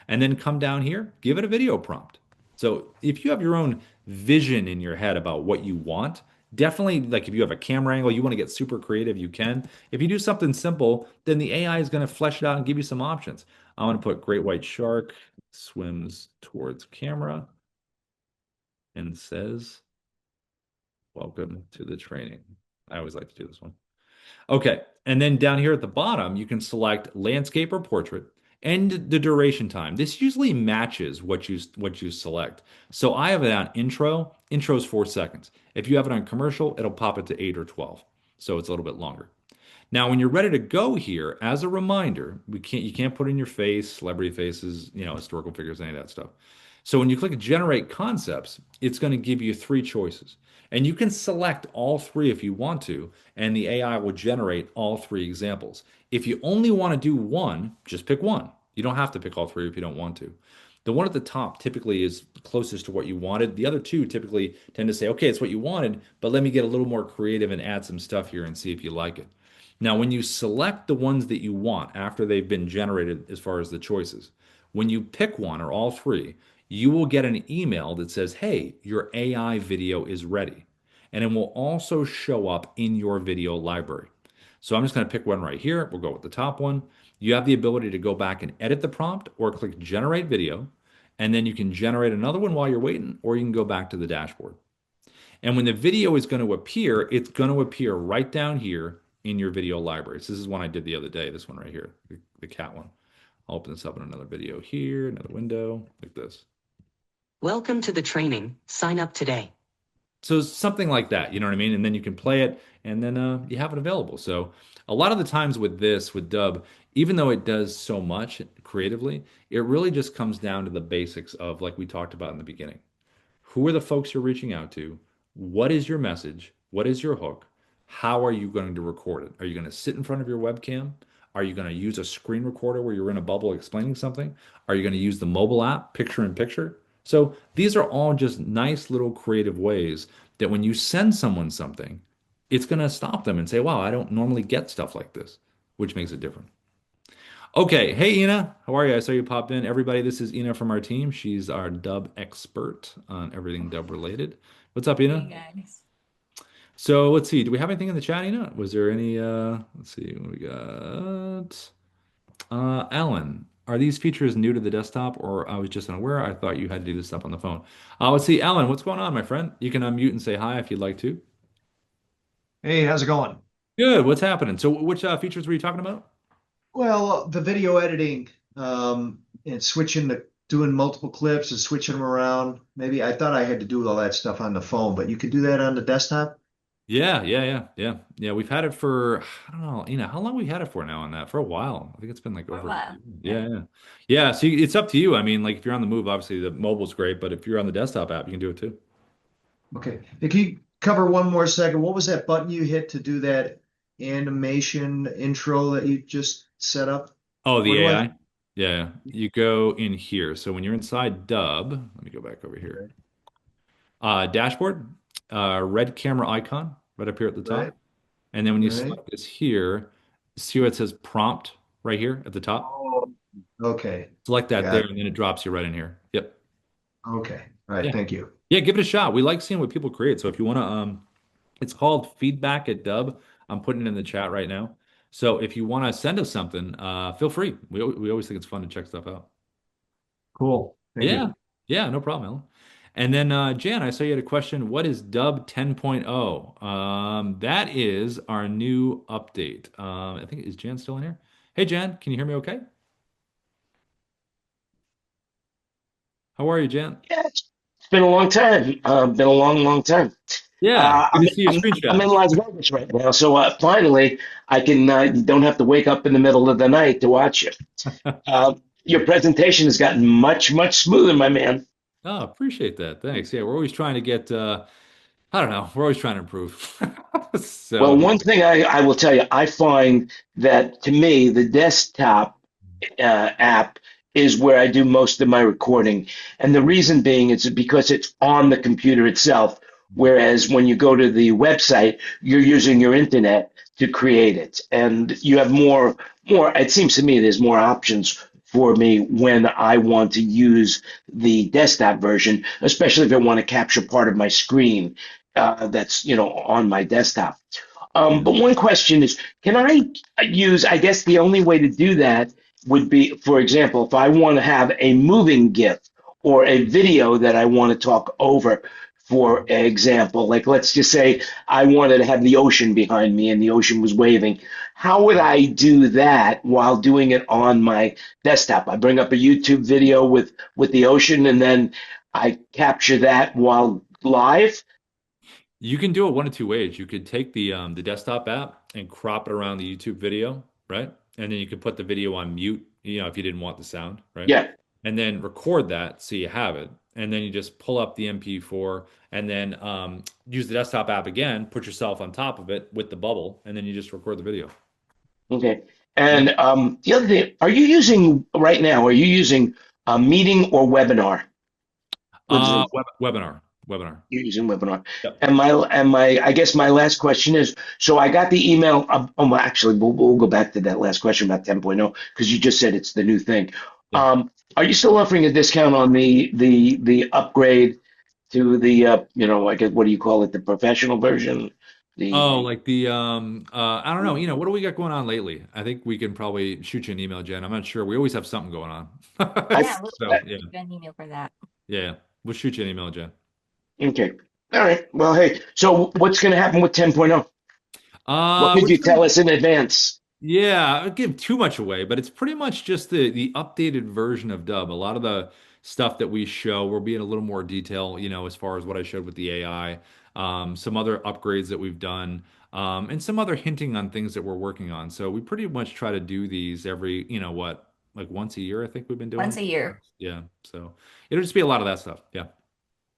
and then come down here, give it a video prompt. So if you have your own vision in your head about what you want, definitely like if you have a camera angle, you want to get super creative, you can. If you do something simple, then the AI is going to flesh it out and give you some options. I'm going to put great white shark swims towards camera and says, welcome to the training. I always like to do this one. Okay, and then down here at the bottom, you can select landscape or portrait and the duration time. This usually matches what you select. So I have it on intro. Intro is 4 seconds. If you have it on commercial, it'll pop it to 8 or 12. So it's a little bit longer. Now, when you're ready to go here, as a reminder, you can't put in your face, celebrity faces, historical figures, any of that stuff. So when you click generate concepts, it's going to give you three choices. And you can select all three if you want to, and the AI will generate all three examples. If you only want to do one, just pick one. You don't have to pick all three if you don't want to. The one at the top typically is closest to what you wanted. The other two typically tend to say, okay, it's what you wanted, but let me get a little more creative and add some stuff here and see if you like it. Now, when you select the ones that you want after they've been generated as far as the choices, when you pick one or all three, you will get an email that says, hey, your AI video is ready. And it will also show up in your video library. So I'm just going to pick one right here. We'll go with the top one. You have the ability to go back and edit the prompt or click generate video. And then you can generate another one while you're waiting, or you can go back to the dashboard. And when the video is going to appear, it's going to appear right down here in your video library. So this is one I did the other day, this one right here, the cat one. I'll open this up in another video here, another window, like this. Welcome to the training. Sign up today. So something like that, you know what I mean? And then you can play it and then you have it available. So a lot of the times with this, with Dubb, even though it does so much creatively, it really just comes down to the basics of like we talked about in the beginning. Who are the folks you're reaching out to? What is your message? What is your hook? How are you going to record it? Are you going to sit in front of your webcam? Are you going to use a screen recorder where you're in a bubble explaining something? Are you going to use the mobile app, picture in picture? So these are all just nice little creative ways that when you send someone something, it's going to stop them and say, wow, I don't normally get stuff like this, which makes it different. Okay. Hey, Ina. How are you? I saw you pop in. Everybody, this is Ina from our team. She's our Dubb expert on everything Dubb related. What's up, Ina? Hey guys. So let's see. Do we have anything in the chat, Ina? Was there any, let's see what we got. Alan, are these features new to the desktop or I was just unaware? I thought you had to do this stuff on the phone. Let's see. Alan, what's going on, my friend? You can unmute and say hi if you'd like to. Hey, how's it going? Good. What's happening? So which features were you talking about? Well, the video editing, and switching the doing multiple clips and switching them around. Maybe I thought I had to do all that stuff on the phone, but you could do that on the desktop? Yeah. We've had it for, I don't know, how long we had it for now on that? For a while. I think it's been like For a over. while. Yeah, yeah. Yeah, so it's up to you. I mean, like if you're on the move, obviously the mobile's great, but if you're on the desktop app, you can do it too. Okay. Hey, can you cover one more second? What was that button you hit to do that animation intro that you just set up? Oh, What the do I? AI? Yeah, you go in here. So when you're inside Dubb, let me go back over here. Okay. Dashboard, red camera icon right up here at the Right, top. And then when you right. select this here, see where it says prompt right here at the top? Oh, okay. Select that there, Got it. and then it drops you right in here. Yep. Okay. All right. Yeah. Thank you. Yeah, give it a shot. We like seeing what people create. So if you want to, it's called feedback at Dubb. I'm putting it in the chat right now. So if you want to send us something, feel free. We always think it's fun to check stuff out. Cool. Thank Yeah. you. Yeah, no problem, Ellen. And then Jan, I saw you had a question. What is Dubb 10.0? That is our new update. I think is Jan still in here? Hey Jan, can you hear me okay? How are you, Jan? Yeah, it's been a long time. Been a long, long time. Yeah, good I'm, to see your I'm screen I'm in share. Las Vegas right now, so finally I can don't have to wake up in the middle of the night to watch you. Your presentation has gotten much, much smoother, my man. Oh, appreciate that. Thanks. Yeah, we're always trying to get I don't know, we're always trying to improve. So Well, yeah. one thing I will tell you, I find that to me, the desktop app is where I do most of my recording. And the reason being is because it's on the computer itself. Whereas when you go to the website, you're using your internet to create it. And you have it seems to me there's more options for me when I want to use the desktop version, especially if I want to capture part of my screen that's, on my desktop. Yeah. But one question is, can I use, I guess the only way to do that would be, for example, if I want to have a moving GIF or a video that I want to talk over, for example, like let's just say I wanted to have the ocean behind me and the ocean was waving. How would I do that while doing it on my desktop? I bring up a YouTube video with the ocean and then I capture that while live. You can do it one of two ways. You could take the desktop app and crop it around the YouTube video, right? And then you could put the video on mute, if you didn't want the sound, right? Yeah. And then record that so you have it. And then you just pull up the MP4 and then use the desktop app again, put yourself on top of it with the bubble, and then you just record the video. Okay. Yeah. And the other thing, are you using right now, are you using a meeting or webinar? Webinar. Webinar. You're using webinar. Yep. I guess my last question is, so I got the email. Well, actually, we'll go back to that last question about 10.0 because you just said it's the new thing. Yeah. Are you still offering a discount on the upgrade to the, I guess, what do you call it? The professional version? Oh, The like the I don't know, what do we got going on lately? I think we can probably shoot you an email, Jen. I'm not sure. We always have something going on. I, Yeah, we'll So yeah. shoot you an email for that. Yeah. We'll shoot you an email, Jen. okay. All right. Well, hey, so what's going to happen with 10.0? What could We're you just gonna tell us in advance? Yeah, I'll give too much away, but it's pretty much just the updated version of Dub. A lot of the stuff that we show, we'll be in a little more detail, as far as what I showed with the AI, some other upgrades that we've done, and some other hinting on things that we're working on. So we pretty much try to do these every, like once a year, I think we've been doing Once them. a year. Yeah. So it'll just be a lot of that stuff. Yeah.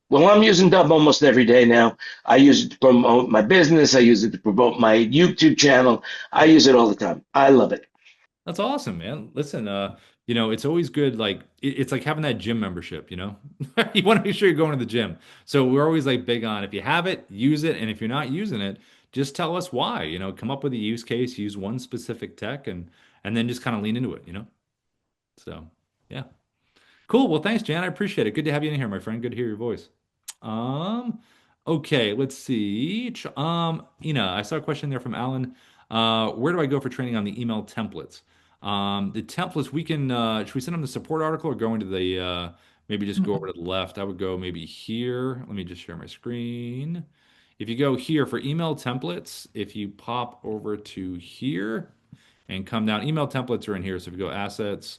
Well, I'm using Dubb almost every day now. I use it to promote my business. I use it to promote my YouTube channel. I use it all the time. I love it. That's awesome, man. Listen, it's always good. Like it's like having that gym membership, You want to make sure you're going to the gym. So we're always like big on if you have it, use it. And if you're not using it, just tell us why, come up with a use case, use one specific tech and then just kind of lean into it. So yeah. Cool. Well, thanks, Jan. I appreciate it. Good to have you in here, my friend. Good to hear your voice. Um, okay, let's see. I saw a question there from Alan. Where do I go for training on the email templates? The templates we can should we send them the support article or go into the maybe just go over to the left? I would go maybe here. Let me just share my screen. If you go here for email templates, if you pop over to here and come down, email templates are in here. So if you go assets,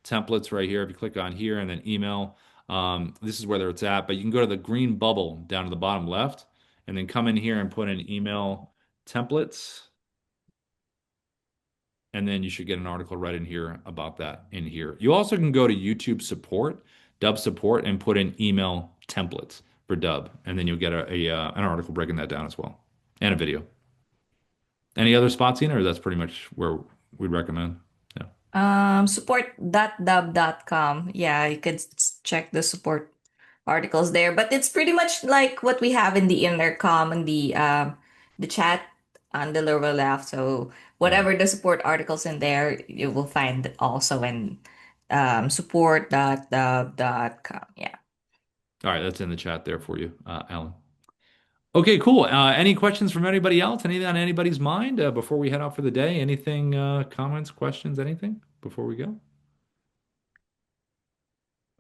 templates right here, if you click on here and then email, this is where it's at. But you can go to the green bubble down to the bottom left and then come in here and put in email templates. And then you should get an article right in here about that in here. You also can go to YouTube support, Dubb support, and put in email templates for Dubb. And then you'll get an article breaking that down as well and a video. Any other spots in, or that's pretty much where we'd recommend? Yeah. Support.dubb.com. Yeah, you could check the support articles there. But it's pretty much like what we have in the intercom and the chat on the lower left. So Mhm. whatever the support articles in there, you will find also in support.dubb.com. Yeah. All right, that's in the chat there for you, Alan. Okay, cool. Any questions from anybody else? Anything on anybody's mind before we head out for the day? Anything, comments, questions, anything before we go?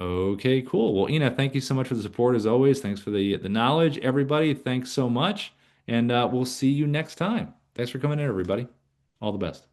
Okay, cool. Well, Ina, thank you so much for the support as always. Thanks for the knowledge. Everybody, thanks so much. And we'll see you next time. Thanks for coming in, everybody. All the best.